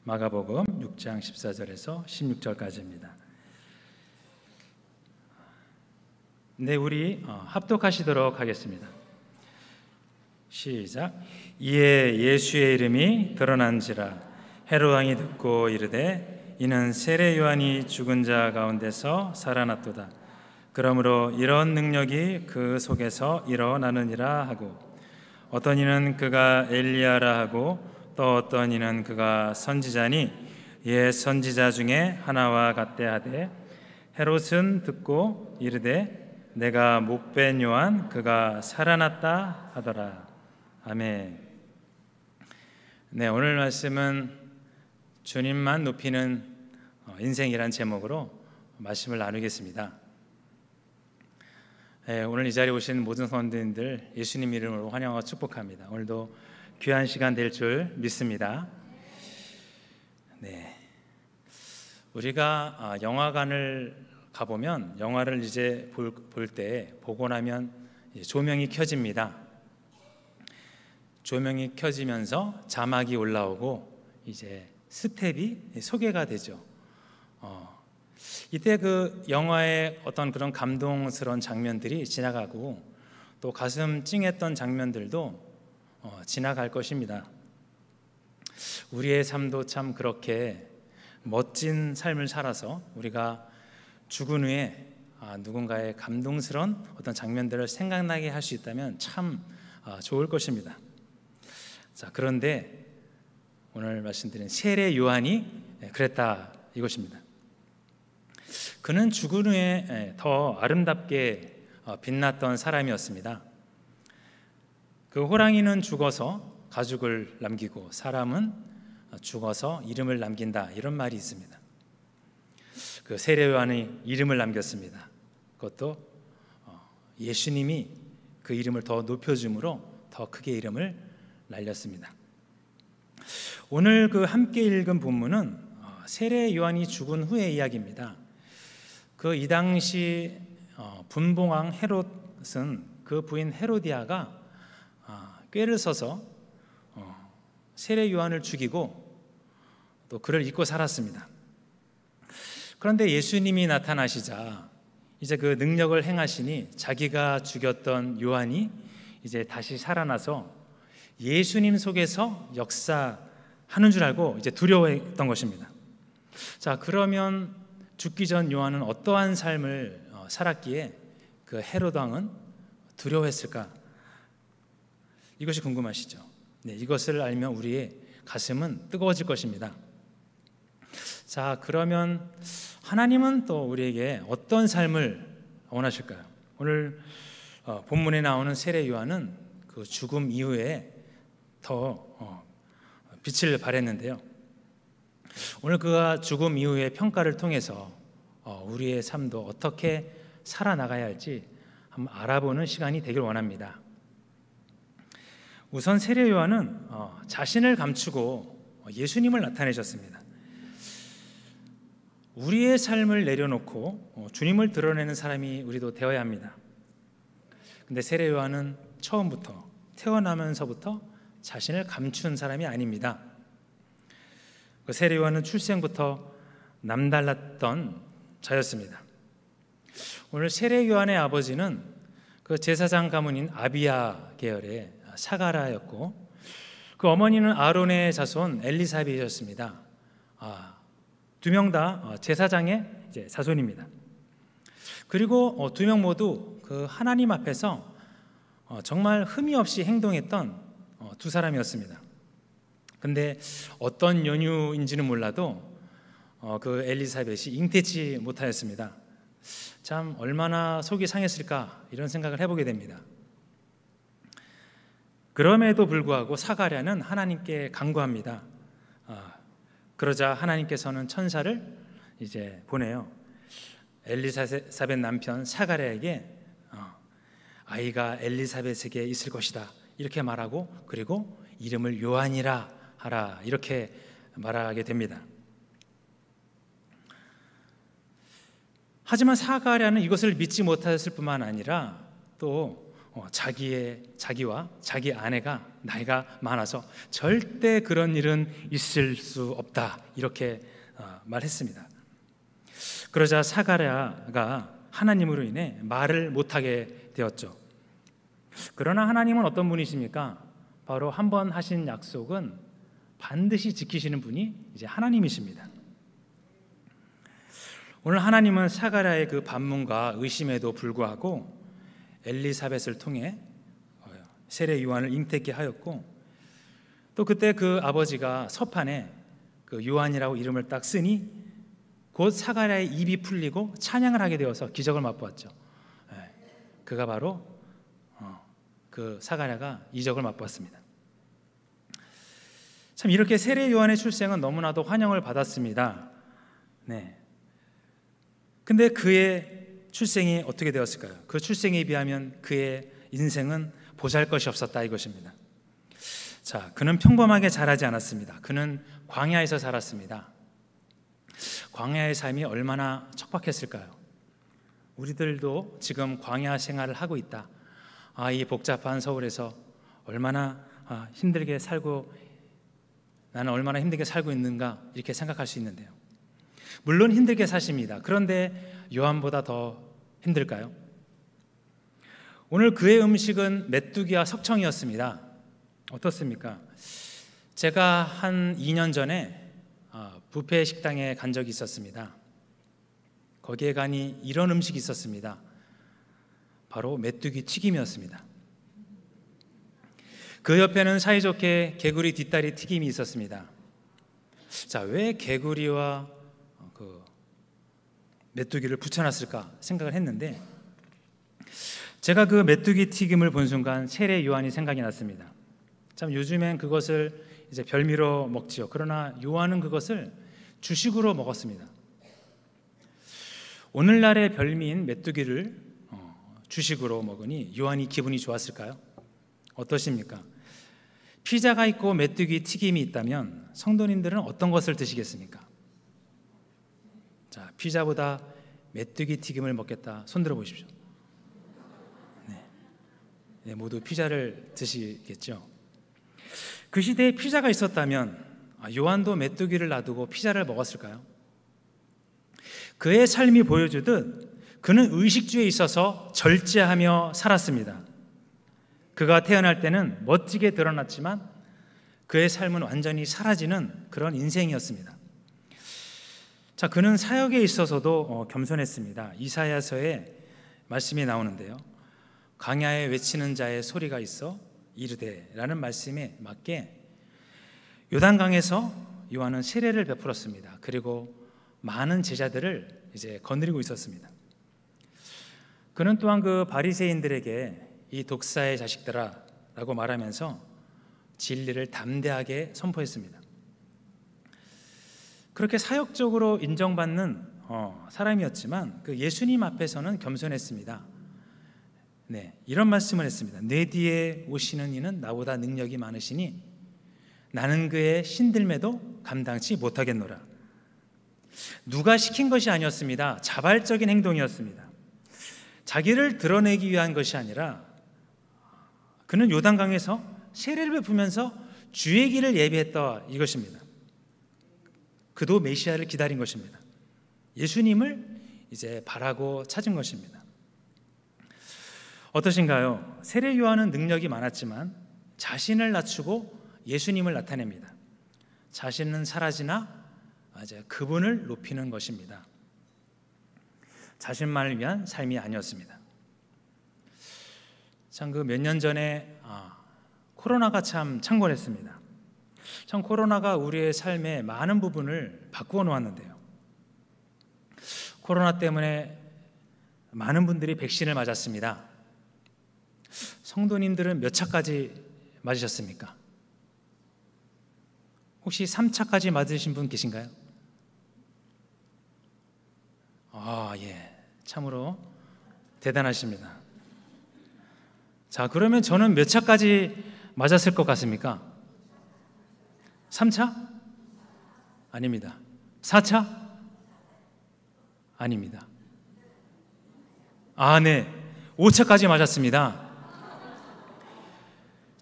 마가복음 6장 14절에서 16절까지입니다. 네, 우리 합독하시도록 하겠습니다. 시작. 이에 예수의 이름이 드러난지라 헤롯 왕이 듣고 이르되 이는 세례 요한이 죽은 자 가운데서 살아났도다. 그러므로 이런 능력이 그 속에서 일어나느니라 하고, 어떤 이는 그가 엘리야라 하고 또 어떤 이는 그가 선지자니 옛 선지자 중에 하나와 같대 하되, 헤롯은 듣고 이르되 내가 목벤 요한 그가 살아났다 하더라. 아멘. 네, 오늘 말씀은 주님만 높이는 인생이란 제목으로 말씀을 나누겠습니다. 네, 오늘 이 자리에 오신 모든 성도님들 예수님 이름으로 환영하고 축복합니다. 오늘도 귀한 시간 될 줄 믿습니다. 네, 우리가 영화관을 가보면 영화를 이제 볼 때 보고 나면 조명이 켜집니다. 조명이 켜지면서 자막이 올라오고 이제 스텝이 소개가 되죠. 이때 그 영화의 어떤 그런 감동스러운 장면들이 지나가고 또 가슴 찡했던 장면들도 지나갈 것입니다. 우리의 삶도 참 그렇게 멋진 삶을 살아서 우리가 죽은 후에 누군가의 감동스러운 어떤 장면들을 생각나게 할 수 있다면 참 좋을 것입니다. 자, 그런데 오늘 말씀드린 세례 요한이 그랬다 이것입니다. 그는 죽은 후에 더 아름답게 빛났던 사람이었습니다. 그 호랑이는 죽어서 가죽을 남기고 사람은 죽어서 이름을 남긴다, 이런 말이 있습니다. 그 세례 요한이 이름을 남겼습니다. 그것도 예수님이 그 이름을 더 높여줌으로 더 크게 이름을 날렸습니다. 오늘 그 함께 읽은 본문은 세례 요한이 죽은 후의 이야기입니다. 그 이 당시 분봉왕 헤롯은 그 부인 헤로디아가 꾀를 써서 세례 요한을 죽이고 또 그를 잊고 살았습니다. 그런데 예수님이 나타나시자 이제 그 능력을 행하시니 자기가 죽였던 요한이 이제 다시 살아나서 예수님 속에서 역사하는 줄 알고 이제 두려워했던 것입니다. 자, 그러면 죽기 전 요한은 어떠한 삶을 살았기에 그 헤롯 왕은 두려워했을까? 이것이 궁금하시죠? 네, 이것을 알면 우리의 가슴은 뜨거워질 것입니다. 자, 그러면 하나님은 또 우리에게 어떤 삶을 원하실까요? 오늘 본문에 나오는 세례 요한은 그 죽음 이후에 더 빛을 발했는데요. 오늘 그가 죽음 이후의 평가를 통해서 우리의 삶도 어떻게 살아나가야 할지 한번 알아보는 시간이 되길 원합니다. 우선 세례 요한은 자신을 감추고 예수님을 나타내셨습니다. 우리의 삶을 내려놓고 주님을 드러내는 사람이 우리도 되어야 합니다. 근데 세례 요한은 처음부터 태어나면서부터 자신을 감춘 사람이 아닙니다. 그 세례 요한은 출생부터 남달랐던 자였습니다. 오늘 세례 요한의 아버지는 그 제사장 가문인 아비야 계열의 사가라였고, 그 어머니는 아론의 자손 엘리사벳이었습니다. 두 명 다 제사장의 이제 자손입니다. 그리고 두 명 모두 그 하나님 앞에서 정말 흠이 없이 행동했던 두 사람이었습니다. 근데 어떤 연유인지는 몰라도 그 엘리사벳이 잉태치 못하였습니다. 참 얼마나 속이 상했을까, 이런 생각을 해보게 됩니다. 그럼에도 불구하고 사가랴는 하나님께 간구합니다. 그러자 하나님께서는 천사를 이제 보내요. 엘리사벳 남편 사가랴에게 아이가 엘리사벳에게 있을 것이다, 이렇게 말하고, 그리고 이름을 요한이라 하라, 이렇게 말하게 됩니다. 하지만 사가랴는 이것을 믿지 못하였을 뿐만 아니라 또 자기와 자기 아내가 나이가 많아서 절대 그런 일은 있을 수 없다, 이렇게 말했습니다. 그러자 사가랴가 하나님으로 인해 말을 못하게 되었죠. 그러나 하나님은 어떤 분이십니까? 바로 한 번 하신 약속은 반드시 지키시는 분이 이제 하나님이십니다. 오늘 하나님은 사가랴의 그 반문과 의심에도 불구하고 엘리사벳을 통해 세례 요한을 잉태케 하였고, 또 그때 그 아버지가 서판에 그 요한이라고 이름을 딱 쓰니 곧 사가랴의 입이 풀리고 찬양을 하게 되어서 기적을 맛보았죠. 그가 바로 그 사가랴가 이적을 맛보았습니다. 참 이렇게 세례 요한의 출생은 너무나도 환영을 받았습니다. 네. 근데 그의 출생이 어떻게 되었을까요? 그 출생에 비하면 그의 인생은 보잘것이 없었다, 이것입니다. 자, 그는 평범하게 자라지 않았습니다. 그는 광야에서 살았습니다. 광야의 삶이 얼마나 척박했을까요? 우리들도 지금 광야 생활을 하고 있다. 이 복잡한 서울에서 얼마나 힘들게 살고, 나는 얼마나 힘들게 살고 있는가, 이렇게 생각할 수 있는데요. 물론 힘들게 사십니다. 그런데 요한보다 더 힘들까요? 오늘 그의 음식은 메뚜기와 석청이었습니다. 어떻습니까? 제가 한 2년 전에 뷔페 식당에 간 적이 있었습니다. 거기에 가니 이런 음식이 있었습니다. 바로 메뚜기 튀김이었습니다. 그 옆에는 사이좋게 개구리 뒷다리 튀김이 있었습니다. 자, 왜 개구리와 그 메뚜기를 붙여놨을까 생각을 했는데, 제가 그 메뚜기 튀김을 본 순간 세례 요한이 생각이 났습니다. 참 요즘엔 그것을 이제 별미로 먹지요. 그러나 요한은 그것을 주식으로 먹었습니다. 오늘날의 별미인 메뚜기를 주식으로 먹으니 요한이 기분이 좋았을까요? 어떠십니까? 피자가 있고 메뚜기 튀김이 있다면 성도님들은 어떤 것을 드시겠습니까? 자, 피자보다 메뚜기 튀김을 먹겠다, 손들어 보십시오. 네, 모두 피자를 드시겠죠. 그 시대에 피자가 있었다면 요한도 메뚜기를 놔두고 피자를 먹었을까요? 그의 삶이 보여주듯 그는 의식주에 있어서 절제하며 살았습니다. 그가 태어날 때는 멋지게 드러났지만 그의 삶은 완전히 사라지는 그런 인생이었습니다. 자, 그는 사역에 있어서도 겸손했습니다. 이사야서에 말씀이 나오는데요. 광야에 외치는 자의 소리가 있어 이르되 라는 말씀에 맞게 요단강에서 요한은 세례를 베풀었습니다. 그리고 많은 제자들을 이제 거느리고 있었습니다. 그는 또한 그 바리새인들에게 이 독사의 자식들아 라고 말하면서 진리를 담대하게 선포했습니다. 그렇게 사역적으로 인정받는 사람이었지만 그 예수님 앞에서는 겸손했습니다. 네, 이런 말씀을 했습니다. 내 뒤에 오시는 이는 나보다 능력이 많으시니 나는 그의 신들매도 감당치 못하겠노라. 누가 시킨 것이 아니었습니다. 자발적인 행동이었습니다. 자기를 드러내기 위한 것이 아니라 그는 요단강에서 세례를 베푸면서 주의 길을 예비했다, 이것입니다. 그도 메시아를 기다린 것입니다. 예수님을 이제 바라고 찾은 것입니다. 어떠신가요? 세례 요한은 능력이 많았지만 자신을 낮추고 예수님을 나타냅니다. 자신은 사라지나 이제 그분을 높이는 것입니다. 자신만을 위한 삶이 아니었습니다. 참 그 몇 년 전에 코로나가 참 창궐했습니다. 참 코로나가 우리의 삶의 많은 부분을 바꾸어 놓았는데요. 코로나 때문에 많은 분들이 백신을 맞았습니다. 성도님들은 몇 차까지 맞으셨습니까? 혹시 3차까지 맞으신 분 계신가요? 예, 참으로 대단하십니다. 자, 그러면 저는 몇 차까지 맞았을 것 같습니까? 3차? 아닙니다. 4차? 아닙니다. 네, 5차까지 맞았습니다.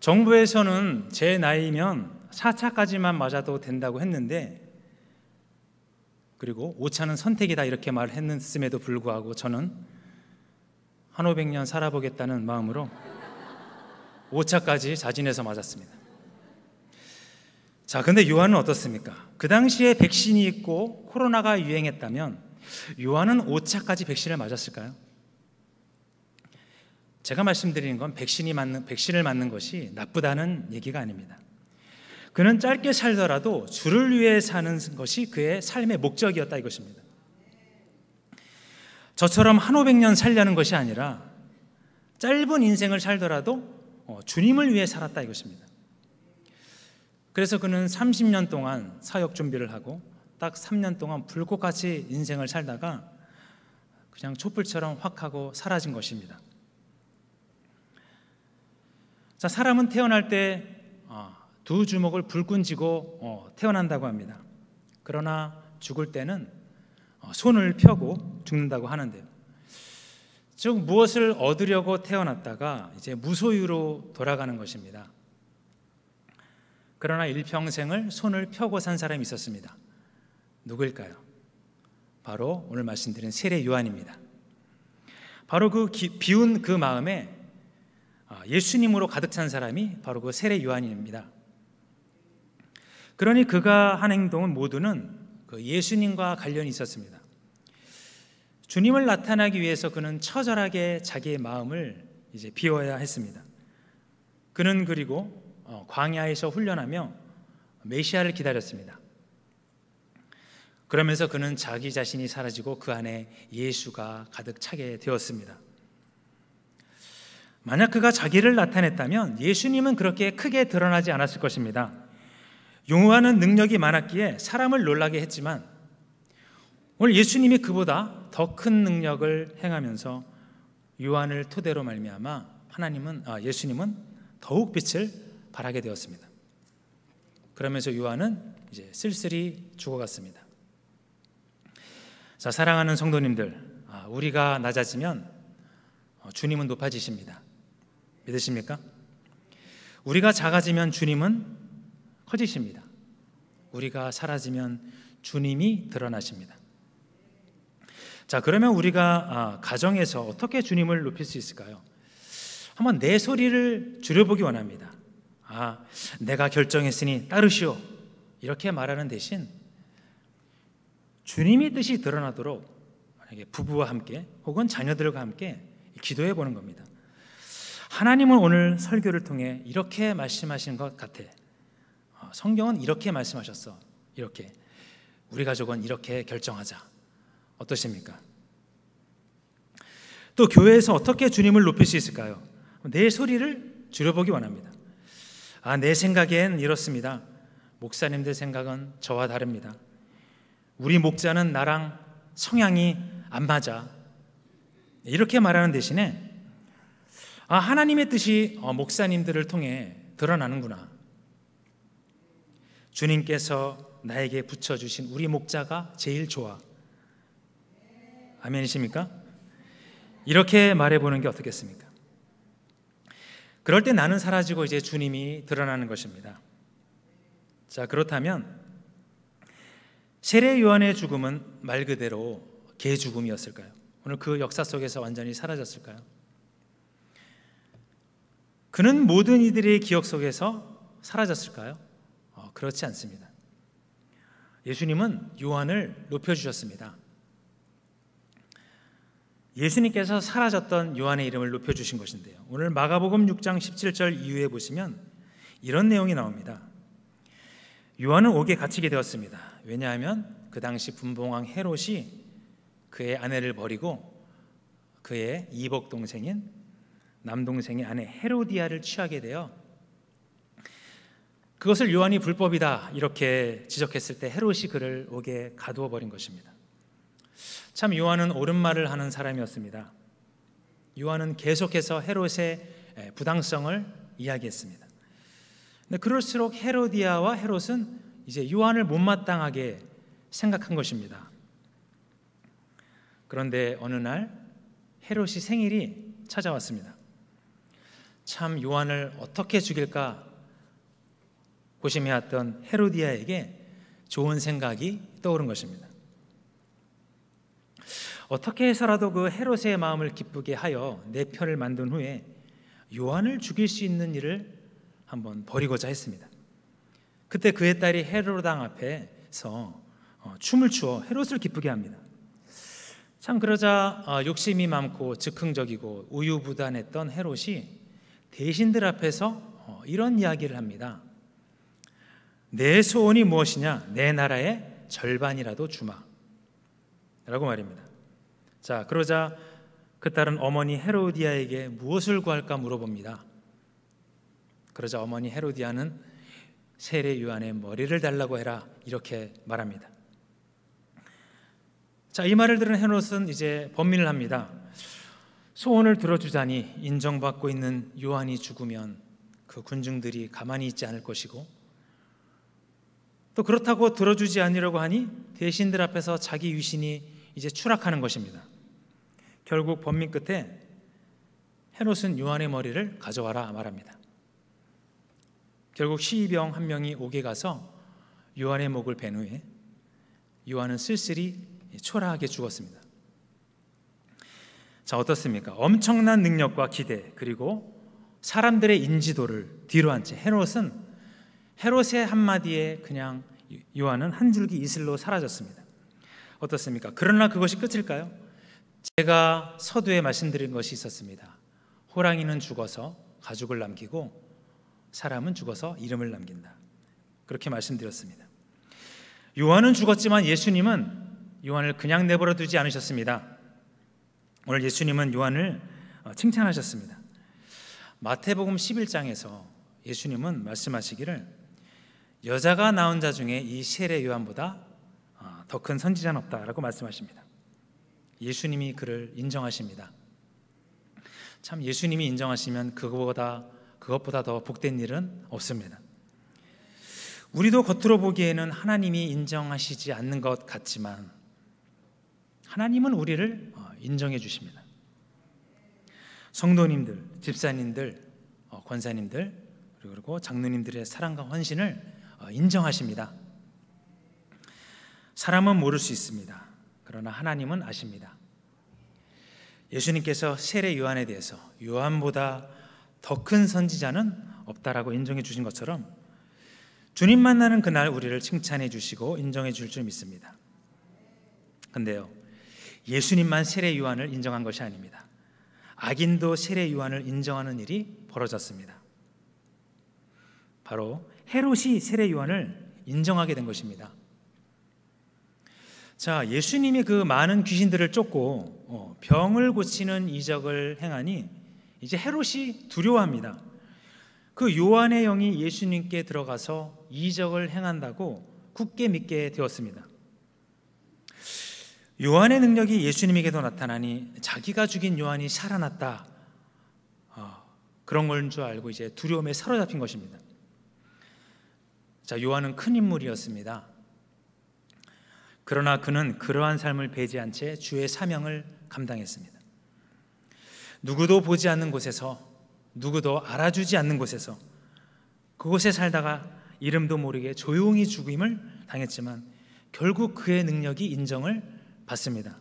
정부에서는 제 나이면 4차까지만 맞아도 된다고 했는데, 그리고 5차는 선택이다 이렇게 말했음에도 불구하고 저는 한 500년 살아보겠다는 마음으로 5차까지 자진해서 맞았습니다. 자, 근데 요한은 어떻습니까? 그 당시에 백신이 있고 코로나가 유행했다면 요한은 5차까지 백신을 맞았을까요? 제가 말씀드리는 건 백신을 맞는 것이 나쁘다는 얘기가 아닙니다. 그는 짧게 살더라도 주를 위해 사는 것이 그의 삶의 목적이었다 이것입니다. 저처럼 한 500년 살려는 것이 아니라 짧은 인생을 살더라도 주님을 위해 살았다 이것입니다. 그래서 그는 30년 동안 사역 준비를 하고 딱 3년 동안 불꽃같이 인생을 살다가 그냥 촛불처럼 확 하고 사라진 것입니다. 자, 사람은 태어날 때 두 주먹을 불끈 쥐고 태어난다고 합니다. 그러나 죽을 때는 손을 펴고 죽는다고 하는데요. 즉 무엇을 얻으려고 태어났다가 이제 무소유로 돌아가는 것입니다. 그러나 일평생을 손을 펴고 산 사람이 있었습니다. 누구일까요? 바로 오늘 말씀드린 세례 요한입니다. 바로 그 비운 그 마음에 예수님으로 가득 찬 사람이 바로 그 세례 요한입니다. 그러니 그가 한 행동은 모두는 그 예수님과 관련이 있었습니다. 주님을 나타나기 위해서 그는 처절하게 자기의 마음을 이제 비워야 했습니다. 그는 그리고 광야에서 훈련하며 메시아를 기다렸습니다. 그러면서 그는 자기 자신이 사라지고 그 안에 예수가 가득 차게 되었습니다. 만약 그가 자기를 나타냈다면 예수님은 그렇게 크게 드러나지 않았을 것입니다. 용어하는 능력이 많았기에 사람을 놀라게 했지만 오늘 예수님이 그보다 더 큰 능력을 행하면서 요한을 토대로 말미암아 예수님은 더욱 빛을 발하게 되었습니다. 그러면서 요한은 이제 쓸쓸히 죽어갔습니다. 자, 사랑하는 성도님들, 우리가 낮아지면 주님은 높아지십니다. 믿으십니까? 우리가 작아지면 주님은 커지십니다. 우리가 사라지면 주님이 드러나십니다. 자, 그러면 우리가 가정에서 어떻게 주님을 높일 수 있을까요? 한번 내 소리를 줄여보기 원합니다. 내가 결정했으니 따르시오 이렇게 말하는 대신 주님의 뜻이 드러나도록 만약에 부부와 함께 혹은 자녀들과 함께 기도해 보는 겁니다. 하나님은 오늘 설교를 통해 이렇게 말씀하신 것 같아. 성경은 이렇게 말씀하셨어. 이렇게 우리 가족은 이렇게 결정하자. 어떠십니까? 또 교회에서 어떻게 주님을 높일 수 있을까요? 내 소리를 줄여보기 원합니다. 내 생각엔 이렇습니다. 목사님들 생각은 저와 다릅니다. 우리 목자는 나랑 성향이 안 맞아. 이렇게 말하는 대신에 하나님의 뜻이 목사님들을 통해 드러나는구나. 주님께서 나에게 붙여주신 우리 목자가 제일 좋아. 아멘이십니까? 이렇게 말해보는 게 어떻겠습니까? 그럴 때 나는 사라지고 이제 주님이 드러나는 것입니다. 자, 그렇다면 세례 요한의 죽음은 말 그대로 개 죽음이었을까요? 오늘 그 역사 속에서 완전히 사라졌을까요? 그는 모든 이들의 기억 속에서 사라졌을까요? 그렇지 않습니다. 예수님은 요한을 높여주셨습니다. 예수님께서 사라졌던 요한의 이름을 높여주신 것인데요, 오늘 마가복음 6장 17절 이후에 보시면 이런 내용이 나옵니다. 요한은 옥에 갇히게 되었습니다. 왜냐하면 그 당시 분봉왕 헤롯이 그의 아내를 버리고 그의 이복 동생인 남동생의 아내 헤로디아를 취하게 되어 그것을 요한이 불법이다 이렇게 지적했을 때 헤롯이 그를 옥에 가두어 버린 것입니다. 참 요한은 옳은 말을 하는 사람이었습니다. 요한은 계속해서 헤롯의 부당성을 이야기했습니다. 근데 그럴수록 헤로디아와 헤롯은 이제 요한을 못마땅하게 생각한 것입니다. 그런데 어느 날 헤롯이 생일이 찾아왔습니다. 참 요한을 어떻게 죽일까 고심해왔던 헤로디아에게 좋은 생각이 떠오른 것입니다. 어떻게 해서라도 그 헤롯의 마음을 기쁘게 하여 내 편을 만든 후에 요한을 죽일 수 있는 일을 한번 벌이고자 했습니다. 그때 그의 딸이 헤롯 왕 앞에서 춤을 추어 헤롯을 기쁘게 합니다. 참 그러자 욕심이 많고 즉흥적이고 우유부단했던 헤롯이 대신들 앞에서 이런 이야기를 합니다. 내 소원이 무엇이냐? 내 나라의 절반이라도 주마 라고 말입니다. 자, 그러자 그 딸은 어머니 헤로디아에게 무엇을 구할까 물어봅니다. 그러자 어머니 헤로디아는 세례 요한의 머리를 달라고 해라 이렇게 말합니다. 자, 이 말을 들은 헤롯은 이제 번민을 합니다. 소원을 들어주자니 인정받고 있는 요한이 죽으면 그 군중들이 가만히 있지 않을 것이고, 또 그렇다고 들어주지 않으려고 하니 대신들 앞에서 자기 위신이 이제 추락하는 것입니다. 결국 번민 끝에 헤롯은 요한의 머리를 가져와라 말합니다. 결국 시의병 한 명이 옥에 가서 요한의 목을 벤 후에 요한은 쓸쓸히 초라하게 죽었습니다. 자, 어떻습니까? 엄청난 능력과 기대, 그리고 사람들의 인지도를 뒤로 한 채 헤롯의 한마디에 그냥 요한은 한 줄기 이슬로 사라졌습니다. 어떻습니까? 그러나 그것이 끝일까요? 제가 서두에 말씀드린 것이 있었습니다. 호랑이는 죽어서 가죽을 남기고 사람은 죽어서 이름을 남긴다. 그렇게 말씀드렸습니다. 요한은 죽었지만 예수님은 요한을 그냥 내버려 두지 않으셨습니다. 오늘 예수님은 요한을 칭찬하셨습니다. 마태복음 11장에서 예수님은 말씀하시기를 여자가 낳은 자 중에 이 세례 요한보다 더 큰 선지자는 없다라고 말씀하십니다. 예수님이 그를 인정하십니다. 참 예수님이 인정하시면 그것보다 더 복된 일은 없습니다. 우리도 겉으로 보기에는 하나님이 인정하시지 않는 것 같지만 하나님은 우리를 인정해 주십니다. 성도님들, 집사님들, 권사님들, 그리고 장로님들의 사랑과 헌신을 인정하십니다. 사람은 모를 수 있습니다. 그러나 하나님은 아십니다. 예수님께서 세례 요한에 대해서 요한보다 더 큰 선지자는 없다라고 인정해 주신 것처럼 주님 만나는 그날 우리를 칭찬해 주시고 인정해 줄 줄 믿습니다. 근데요, 예수님만 세례 요한을 인정한 것이 아닙니다. 악인도 세례 요한을 인정하는 일이 벌어졌습니다. 바로 헤롯이 세례 요한을 인정하게 된 것입니다. 자, 예수님이 그 많은 귀신들을 쫓고 병을 고치는 이적을 행하니 이제 헤롯이 두려워합니다. 그 요한의 영이 예수님께 들어가서 이적을 행한다고 굳게 믿게 되었습니다. 요한의 능력이 예수님에게도 나타나니 자기가 죽인 요한이 살아났다, 그런 걸 줄 알고 이제 두려움에 사로잡힌 것입니다. 자, 요한은 큰 인물이었습니다. 그러나 그는 그러한 삶을 배제한 채 주의 사명을 감당했습니다. 누구도 보지 않는 곳에서, 누구도 알아주지 않는 곳에서, 그곳에 살다가 이름도 모르게 조용히 죽임을 당했지만 결국 그의 능력이 인정을 받습니다.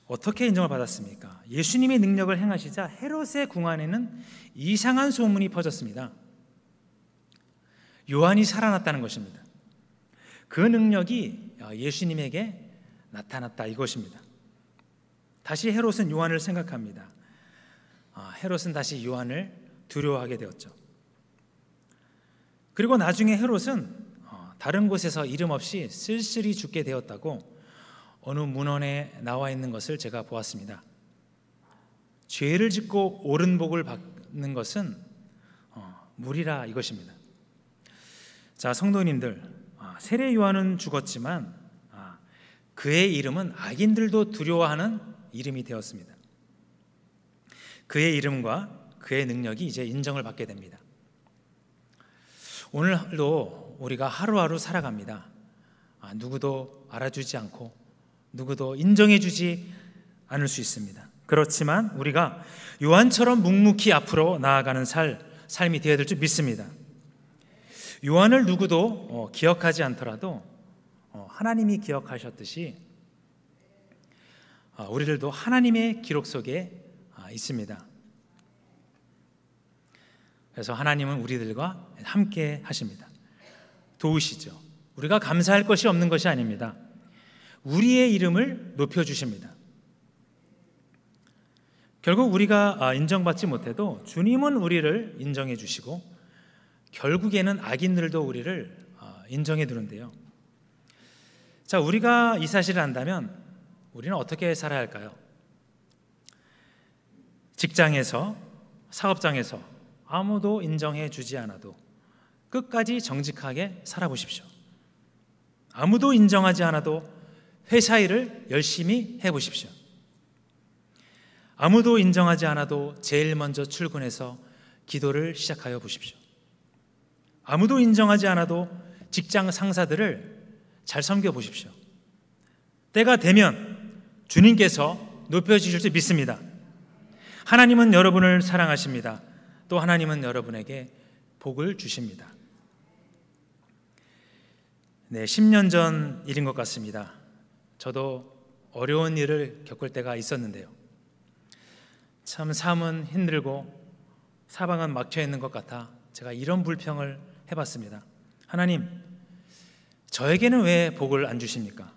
어떻게 인정을 받았습니까? 예수님의 능력을 행하시자 헤롯의 궁 안에는 이상한 소문이 퍼졌습니다. 요한이 살아났다는 것입니다. 그 능력이 예수님에게 나타났다, 이것입니다. 다시 헤롯은 요한을 생각합니다. 헤롯은 다시 요한을 두려워하게 되었죠. 그리고 나중에 헤롯은 다른 곳에서 이름 없이 쓸쓸히 죽게 되었다고 어느 문헌에 나와 있는 것을 제가 보았습니다. 죄를 짓고 옳은 복을 받는 것은 무리라, 이것입니다. 자, 성도님들, 세례 요한은 죽었지만 그의 이름은 악인들도 두려워하는 이름이 되었습니다. 그의 이름과 그의 능력이 이제 인정을 받게 됩니다. 오늘도 우리가 하루하루 살아갑니다. 누구도 알아주지 않고 누구도 인정해주지 않을 수 있습니다. 그렇지만 우리가 요한처럼 묵묵히 앞으로 나아가는 삶이 되어야 될 줄 믿습니다. 요한을 누구도 기억하지 않더라도 하나님이 기억하셨듯이 우리들도 하나님의 기록 속에 있습니다. 그래서 하나님은 우리들과 함께 하십니다. 도우시죠. 우리가 감사할 것이 없는 것이 아닙니다. 우리의 이름을 높여주십니다. 결국 우리가 인정받지 못해도 주님은 우리를 인정해 주시고 결국에는 악인들도 우리를 인정해 두는데요. 자, 우리가 이 사실을 안다면 우리는 어떻게 살아야 할까요? 직장에서, 사업장에서 아무도 인정해 주지 않아도 끝까지 정직하게 살아보십시오. 아무도 인정하지 않아도 회사 일을 열심히 해보십시오. 아무도 인정하지 않아도 제일 먼저 출근해서 기도를 시작하여 보십시오. 아무도 인정하지 않아도 직장 상사들을 잘 섬겨 보십시오. 때가 되면 주님께서 높여주실 줄 믿습니다. 하나님은 여러분을 사랑하십니다. 또 하나님은 여러분에게 복을 주십니다. 네, 10년 전 일인 것 같습니다. 저도 어려운 일을 겪을 때가 있었는데요. 참 삶은 힘들고 사방은 막혀 있는 것 같아 제가 이런 불평을 해봤습니다. 하나님, 저에게는 왜 복을 안 주십니까?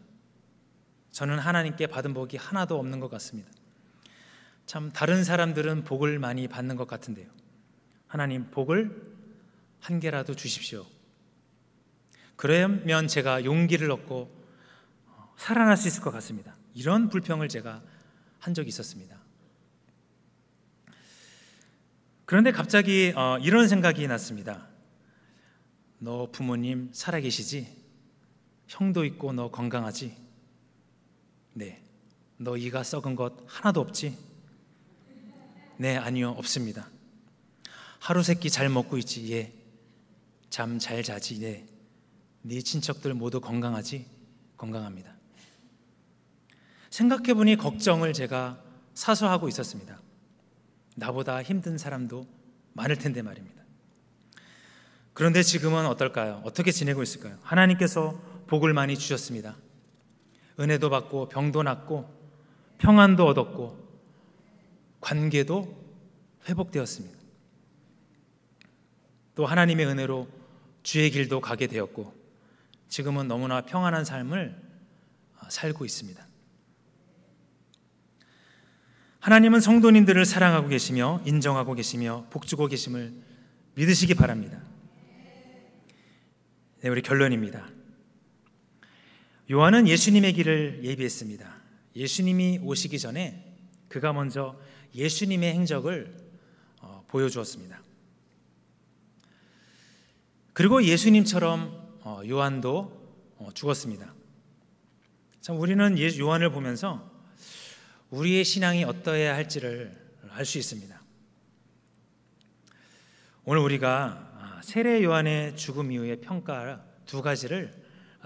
저는 하나님께 받은 복이 하나도 없는 것 같습니다. 참 다른 사람들은 복을 많이 받는 것 같은데요. 하나님, 복을 한 개라도 주십시오. 그러면 제가 용기를 얻고 살아날 수 있을 것 같습니다. 이런 불평을 제가 한 적이 있었습니다. 그런데 갑자기 이런 생각이 났습니다. 너 부모님 살아계시지? 형도 있고 너 건강하지? 네. 너 이가 썩은 것 하나도 없지? 네, 아니요, 없습니다. 하루 세끼 잘 먹고 있지? 예. 잠 잘 자지? 네. 네 친척들 모두 건강하지? 건강합니다. 생각해보니 걱정을 제가 사소하고 있었습니다. 나보다 힘든 사람도 많을 텐데 말입니다. 그런데 지금은 어떨까요? 어떻게 지내고 있을까요? 하나님께서 복을 많이 주셨습니다. 은혜도 받고 병도 낫고 평안도 얻었고 관계도 회복되었습니다. 또 하나님의 은혜로 주의 길도 가게 되었고 지금은 너무나 평안한 삶을 살고 있습니다. 하나님은 성도님들을 사랑하고 계시며 인정하고 계시며 복주고 계심을 믿으시기 바랍니다. 네, 우리 결론입니다. 요한은 예수님의 길을 예비했습니다. 예수님이 오시기 전에 그가 먼저 예수님의 행적을 보여주었습니다. 그리고 예수님처럼 요한도 죽었습니다. 참 우리는 요한을 보면서 우리의 신앙이 어떠해야 할지를 알 수 있습니다. 오늘 우리가 세례 요한의 죽음 이후의 평가 두 가지를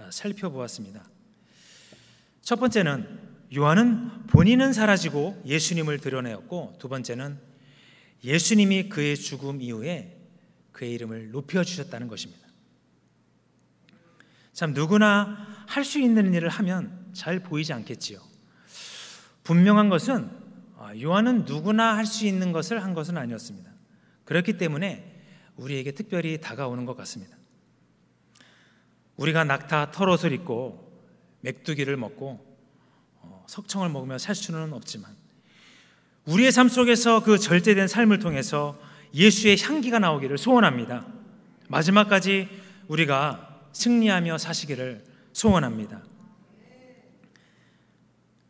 살펴보았습니다. 첫 번째는 요한은 본인은 사라지고 예수님을 드러내었고, 두 번째는 예수님이 그의 죽음 이후에 그의 이름을 높여주셨다는 것입니다. 참 누구나 할 수 있는 일을 하면 잘 보이지 않겠지요. 분명한 것은 요한은 누구나 할 수 있는 것을 한 것은 아니었습니다. 그렇기 때문에 우리에게 특별히 다가오는 것 같습니다. 우리가 낙타 털옷을 입고 메뚜기를 먹고 석청을 먹으며 살 수는 없지만 우리의 삶 속에서 그 절제된 삶을 통해서 예수의 향기가 나오기를 소원합니다. 마지막까지 우리가 승리하며 사시기를 소원합니다.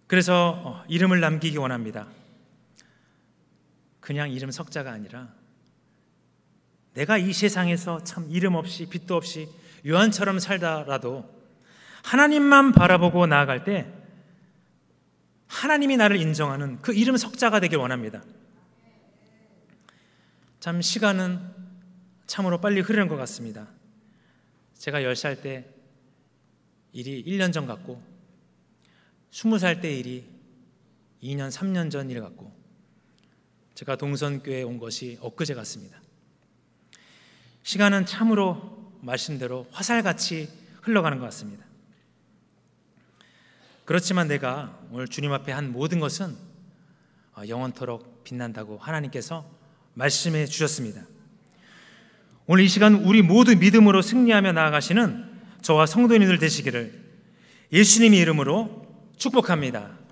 그래서 이름을 남기기 원합니다. 그냥 이름 석자가 아니라 내가 이 세상에서 참 이름 없이 빛도 없이 요한처럼 살다라도 하나님만 바라보고 나아갈 때 하나님이 나를 인정하는 그 이름 석자가 되길 원합니다. 참 시간은 참으로 빨리 흐르는 것 같습니다. 제가 10살 때 일이 1년 전 같고 20살 때 일이 2년, 3년 전 일 같고, 제가 동선교회에 온 것이 엊그제 같습니다. 시간은 참으로 말씀대로 화살같이 흘러가는 것 같습니다. 그렇지만 내가 오늘 주님 앞에 한 모든 것은 영원토록 빛난다고 하나님께서 말씀해 주셨습니다. 오늘 이 시간 우리 모두 믿음으로 승리하며 나아가시는 저와 성도님들 되시기를 예수님의 이름으로 축복합니다.